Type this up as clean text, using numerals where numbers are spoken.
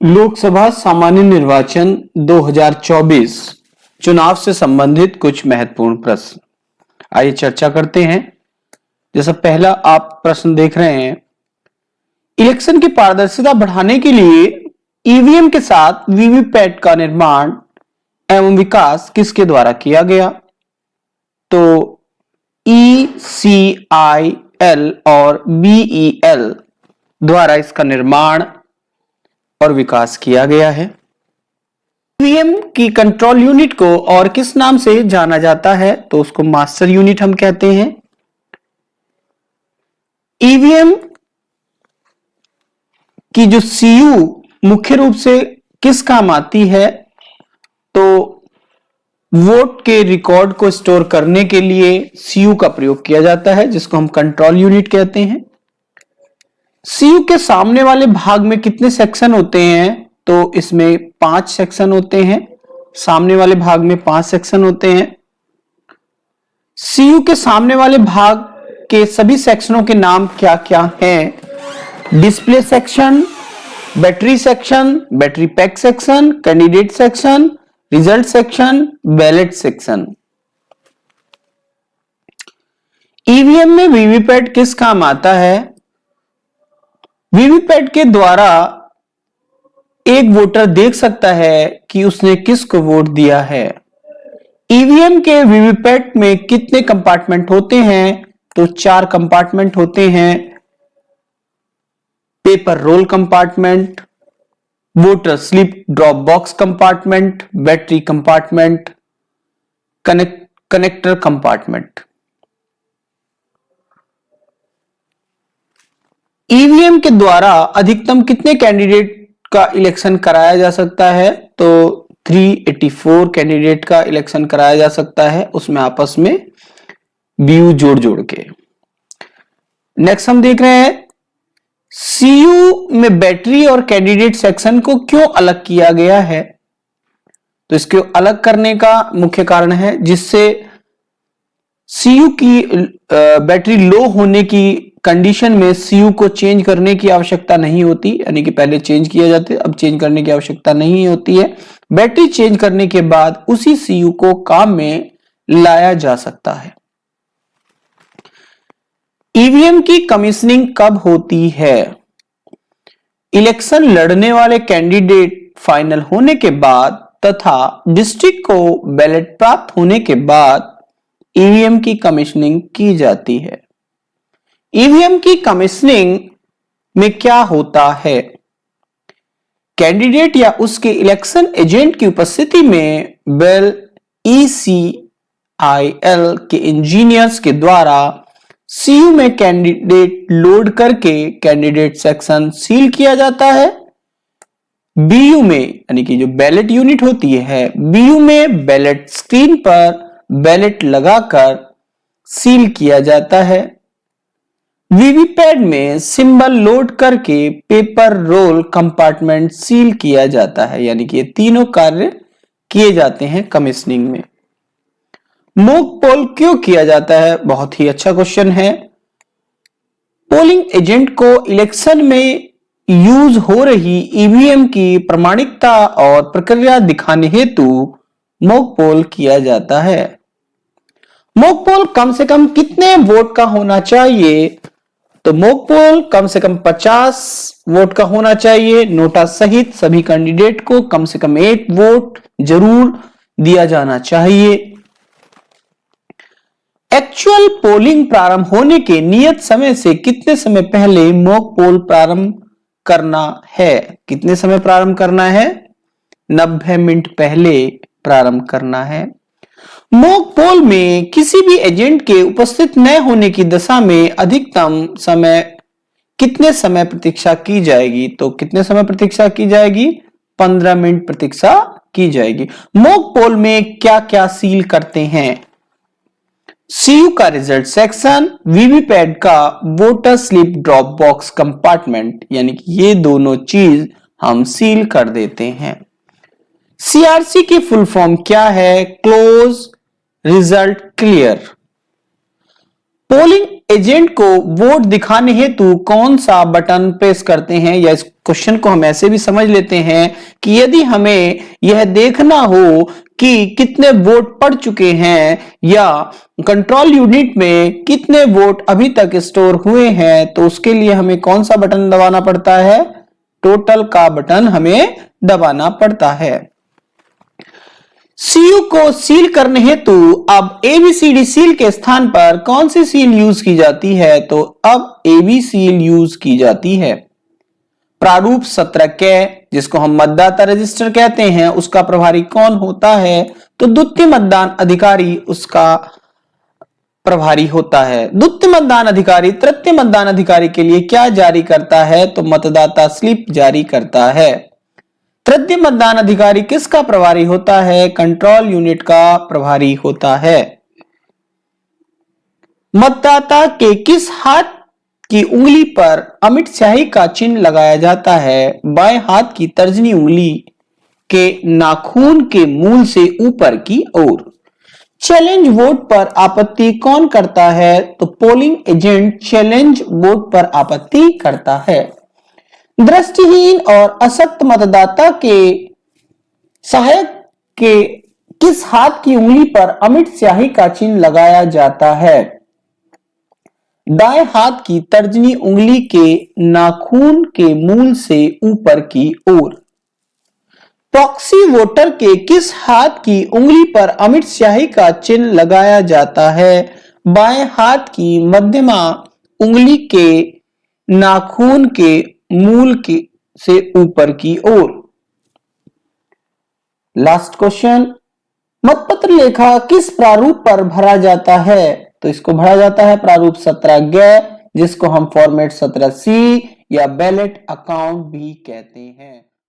लोकसभा सामान्य निर्वाचन 2024 चुनाव से संबंधित कुछ महत्वपूर्ण प्रश्न आइए चर्चा करते हैं। जैसा पहला आप प्रश्न देख रहे हैं, इलेक्शन की पारदर्शिता बढ़ाने के लिए ईवीएम के साथ वीवीपैट का निर्माण एवं विकास किसके द्वारा किया गया? तो ECIL और BEL द्वारा इसका निर्माण और विकास किया गया है। ईवीएम की कंट्रोल यूनिट को और किस नाम से जाना जाता है? तो उसको मास्टर यूनिट हम कहते हैं। ईवीएम की जो सीयू मुख्य रूप से किस काम आती है? तो वोट के रिकॉर्ड को स्टोर करने के लिए सीयू का प्रयोग किया जाता है, जिसको हम कंट्रोल यूनिट कहते हैं। सीयू के सामने वाले भाग में कितने सेक्शन होते हैं? तो इसमें 5 सेक्शन होते हैं। सामने वाले भाग में 5 सेक्शन होते हैं। सीयू के सामने वाले भाग के सभी सेक्शनों के नाम क्या क्या हैं? Display section, battery section, battery pack section, candidate section, result section, ballot section. EVM में वीवीपैट किस काम आता है? वीवीपैट के द्वारा एक वोटर देख सकता है कि उसने किसको वोट दिया है। ईवीएम के वीवीपैट में कितने कंपार्टमेंट होते हैं? तो 4 कंपार्टमेंट होते हैं। Paper roll compartment, voter slip drop box compartment, battery compartment, connector compartment. EVM के द्वारा अधिकतम कितने कैंडिडेट का इलेक्शन कराया जा सकता है? तो 384 कैंडिडेट का इलेक्शन कराया जा सकता है, उसमें आपस में बीयू जोड़ जोड़ के। नेक्स्ट हम देख रहे हैं, सीयू में बैटरी और कैंडिडेट सेक्शन को क्यों अलग किया गया है? तो इसको अलग करने का मुख्य कारण है जिससे सीयू की बैटरी लो होने की कंडीशन में सीयू को चेंज करने की आवश्यकता नहीं होती, यानी कि पहले चेंज किया जाते, अब चेंज करने की आवश्यकता नहीं होती है। बैटरी चेंज करने के बाद उसी सीयू को काम में लाया जा सकता है। ईवीएम की कमीशनिंग कब होती है? इलेक्शन लड़ने वाले कैंडिडेट फाइनल होने के बाद तथा डिस्ट्रिक्ट को बैलेट प्राप्त होने के बाद ईवीएम की कमीशनिंग की जाती है। ईवीएम की कमीशनिंग में क्या होता है? कैंडिडेट या उसके इलेक्शन एजेंट की उपस्थिति में बेल ECIL के इंजीनियर्स के द्वारा सीयू में कैंडिडेट लोड करके कैंडिडेट सेक्शन सील किया जाता है। बीयू में, यानी कि जो बैलेट यूनिट होती है, बीयू में बैलेट स्क्रीन पर बैलेट लगाकर सील किया जाता है। वीवीपैट में सिंबल लोड करके पेपर रोल कंपार्टमेंट सील किया जाता है, यानी कि ये तीनों कार्य किए जाते हैं कमीशनिंग में। मॉक पोल क्यों किया जाता है? बहुत ही अच्छा क्वेश्चन है। पोलिंग एजेंट को इलेक्शन में यूज हो रही ईवीएम की प्रामाणिकता और प्रक्रिया दिखाने हेतु मॉक पोल किया जाता है। मॉक पोल कम से कम कितने वोट का होना चाहिए? तो मॉक पोल कम से कम 50 वोट का होना चाहिए। नोटा सहित सभी कैंडिडेट को कम से कम 1 वोट जरूर दिया जाना चाहिए। एक्चुअल पोलिंग प्रारंभ होने के नियत समय से कितने समय पहले मॉक पोल प्रारंभ करना है? कितने समय प्रारंभ करना है? 90 मिनट पहले प्रारंभ करना है। मॉक पोल में किसी भी एजेंट के उपस्थित न होने की दशा में अधिकतम समय कितने समय प्रतीक्षा की जाएगी? तो कितने समय प्रतीक्षा की जाएगी? 15 मिनट प्रतीक्षा की जाएगी। मॉक पोल में क्या क्या सील करते हैं? सीयू का रिजल्ट सेक्शन, वीवीपैट का voter slip drop box compartment, यानी कि ये दोनों चीज हम सील कर देते हैं। सीआरसी की फुल फॉर्म क्या है? Close result clear. Polling agent को वोट दिखाने हेतु कौन सा बटन प्रेस करते हैं या क्वेश्चन को हम ऐसे भी समझ लेते हैं कि यदि हमें यह देखना हो कि कितने वोट पड़ चुके हैं या कंट्रोल यूनिट में कितने वोट अभी तक स्टोर हुए हैं, तो उसके लिए हमें कौन सा बटन दबाना पड़ता है? टोटल का बटन हमें दबाना पड़ता है। सीयू को सील करने हेतु अब एबीसीडी सील के स्थान पर कौन सी सील यूज की जाती है? तो अब एबी सील यूज की जाती है। प्रारूप 17 के, जिसको हम मतदाता रजिस्टर कहते हैं, उसका प्रभारी कौन होता है? तो द्वितीय मतदान अधिकारी उसका प्रभारी होता है। द्वितीय मतदान अधिकारी तृतीय मतदान अधिकारी के लिए क्या जारी करता है? तो मतदाता स्लिप जारी करता है। तृतीय मतदान अधिकारी किसका प्रभारी होता है? कंट्रोल यूनिट का प्रभारी होता है। मतदाता के किस हाथ की उंगली पर अमिट स्याही का चिन्ह लगाया जाता है? बाएं हाथ की तर्जनी उंगली के नाखून के मूल से ऊपर की ओर। चैलेंज वोट पर आपत्ति कौन करता है? तो पोलिंग एजेंट चैलेंज वोट पर आपत्ति करता है। दृष्टिहीन और असक्त मतदाता के सहायक के किस हाथ की उंगली पर अमिट स्याही का चिन्ह लगाया जाता है? दाएं हाथ की तर्जनी उंगली के नाखून के मूल से ऊपर की ओर। प्रॉक्सी वोटर के किस हाथ की उंगली पर अमिट स्याही का चिन्ह लगाया जाता है? बाएं हाथ की मध्यमा उंगली के नाखून के मूल के से ऊपर की ओर। लास्ट क्वेश्चन, मतपत्र लेखा किस प्रारूप पर भरा जाता है? तो इसको भरा जाता है प्रारूप 17 ग, जिसको हम फॉर्मेट 17C या बैलेट अकाउंट भी कहते हैं।